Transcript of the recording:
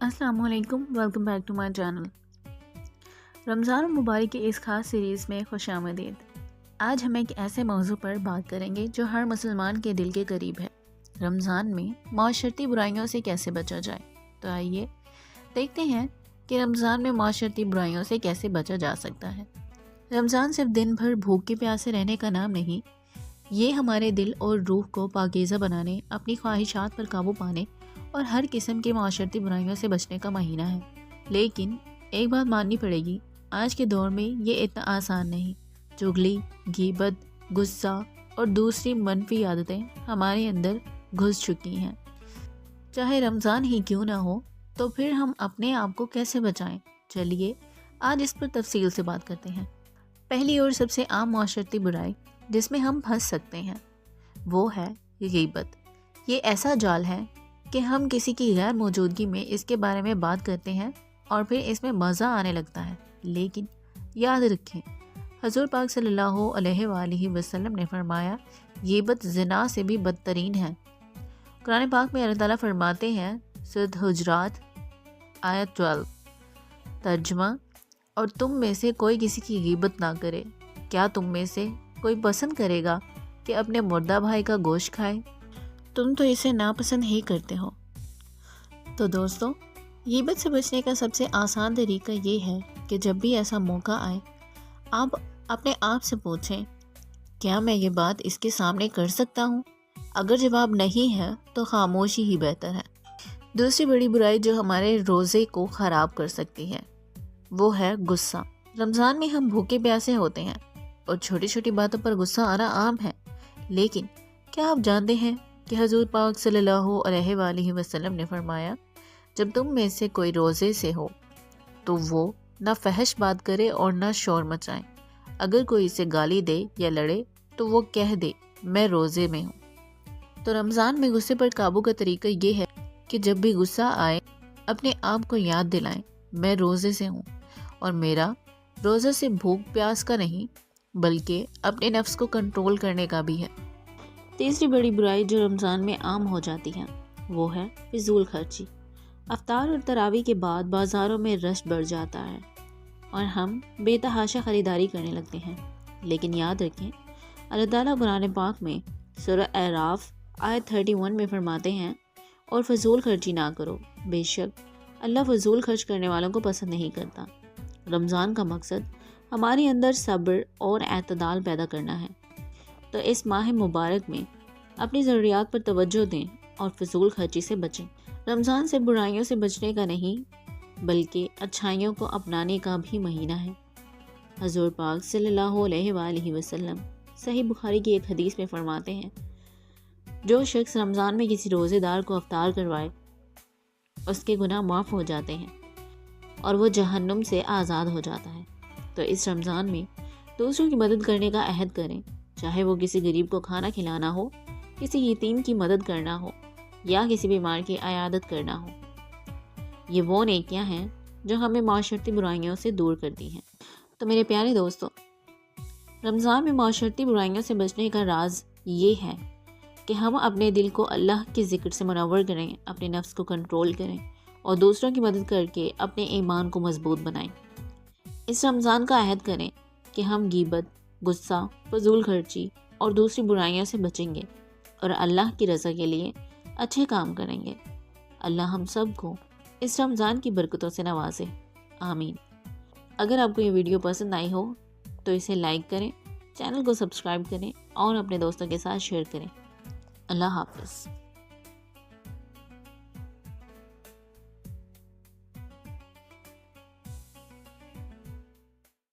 السلام علیکم، welcome back to my channel. Ramzan المبارک کی اس خاص سیریز میں خوش آمدید۔ آج ہم ایک ایسے موضوع پر بات کریں گے جو ہر مسلمان کے دل کے قریب ہے۔ رمضان میں معاشرتی برائیوں سے کیسے بچا جائے؟ تو آئیے دیکھتے ہیں کہ رمضان میں معاشرتی برائیوں سے کیسے بچا جا سکتا ہے۔ رمضان صرف دن بھر بھوک کے پیاسے رہنے کا نام نہیں، یہ ہمارے دل اور روح کو پاکیزہ بنانے، اپنی خواہشات پر قابو پانے اور ہر قسم کی معاشرتی برائیوں سے بچنے کا مہینہ ہے۔ لیکن ایک بات ماننی پڑے گی، آج کے دور میں یہ اتنا آسان نہیں۔ چغلی، غیبت، غصہ اور دوسری منفی عادتیں ہمارے اندر گھس چکی ہیں۔ چاہے رمضان ہی کیوں نہ ہو، تو پھر ہم اپنے آپ کو کیسے بچائیں؟ چلیے آج اس پر تفصیل سے بات کرتے ہیں۔ پہلی اور سب سے عام معاشرتی برائی جس میں ہم پھنس سکتے ہیں وہ ہے غیبت۔ یہ ایسا جال ہے کہ ہم کسی کی غیر موجودگی میں اس کے بارے میں بات کرتے ہیں اور پھر اس میں مزہ آنے لگتا ہے۔ لیکن یاد رکھیں، حضور پاک صلی اللہ علیہ وآلہ وسلم نے فرمایا، غیبت زنا سے بھی بدترین ہے۔ قرآن پاک میں اللہ تعالیٰ فرماتے ہیں، سورۃ حجرات آیت 12، ترجمہ، اور تم میں سے کوئی کسی کی غیبت نہ کرے۔ کیا تم میں سے کوئی پسند کرے گا کہ اپنے مردہ بھائی کا گوشت کھائے؟ تم تو اسے ناپسند ہی کرتے ہو۔ تو دوستو، غیبت سے بچنے کا سب سے آسان طریقہ یہ ہے کہ جب بھی ایسا موقع آئے، آپ اپنے آپ سے پوچھیں، کیا میں یہ بات اس کے سامنے کر سکتا ہوں؟ اگر جواب نہیں ہے تو خاموشی ہی بہتر ہے۔ دوسری بڑی برائی جو ہمارے روزے کو خراب کر سکتی ہے وہ ہے غصہ۔ رمضان میں ہم بھوکے پیاسے ہوتے ہیں اور چھوٹی چھوٹی باتوں پر غصہ آنا عام ہے، لیکن کیا آپ جانتے ہیں کہ حضور پاک صلی اللہ علیہ وآلہ وسلم نے فرمایا، جب تم میں سے کوئی روزے سے ہو تو وہ نہ فحش بات کرے اور نہ شور مچائے۔ اگر کوئی اسے گالی دے یا لڑے تو وہ کہہ دے، میں روزے میں ہوں۔ تو رمضان میں غصے پر قابو کا طریقہ یہ ہے کہ جب بھی غصہ آئے، اپنے آپ کو یاد دلائیں، میں روزے سے ہوں اور میرا روزہ سے بھوک پیاس کا نہیں بلکہ اپنے نفس کو کنٹرول کرنے کا بھی ہے۔ تیسری بڑی برائی جو رمضان میں عام ہو جاتی ہے وہ ہے فضول خرچی۔ افطار اور تراویح کے بعد بازاروں میں رش بڑھ جاتا ہے اور ہم بے تحاشا خریداری کرنے لگتے ہیں، لیکن یاد رکھیں، اللہ تعالیٰ قرآن پاک میں سورہ اعراف آیت 31 میں فرماتے ہیں، اور فضول خرچی نہ کرو، بے شک اللہ فضول خرچ کرنے والوں کو پسند نہیں کرتا۔ رمضان کا مقصد ہمارے اندر صبر اور اعتدال پیدا کرنا ہے، تو اس ماہ مبارک میں اپنی ضروریات پر توجہ دیں اور فضول خرچی سے بچیں۔ رمضان سے برائیوں سے بچنے کا نہیں بلکہ اچھائیوں کو اپنانے کا بھی مہینہ ہے۔ حضور پاک صلی اللہ علیہ وآلہ وسلم صحیح بخاری کی ایک حدیث میں فرماتے ہیں، جو شخص رمضان میں کسی روزے دار کو افطار کروائے اس کے گناہ معاف ہو جاتے ہیں اور وہ جہنم سے آزاد ہو جاتا ہے۔ تو اس رمضان میں دوسروں کی مدد کرنے کا عہد کریں، چاہے وہ کسی غریب کو کھانا کھلانا ہو، کسی یتیم کی مدد کرنا ہو یا کسی بیمار کی عیادت کرنا ہو۔ یہ وہ نیکیاں ہیں جو ہمیں معاشرتی برائیوں سے دور کرتی ہیں۔ تو میرے پیارے دوستو، رمضان میں معاشرتی برائیوں سے بچنے کا راز یہ ہے کہ ہم اپنے دل کو اللہ کے ذکر سے منور کریں، اپنے نفس کو کنٹرول کریں اور دوسروں کی مدد کر کے اپنے ایمان کو مضبوط بنائیں۔ اس رمضان کا عہد کریں کہ ہم غیبت، غصہ، فضول خرچی اور دوسری برائیوں سے بچیں گے اور اللہ کی رضا کے لیے اچھے کام کریں گے۔ اللہ ہم سب کو اس رمضان کی برکتوں سے نوازے، آمین۔ اگر آپ کو یہ ویڈیو پسند آئی ہو تو اسے لائک کریں، چینل کو سبسکرائب کریں اور اپنے دوستوں کے ساتھ شیئر کریں۔ اللہ حافظ۔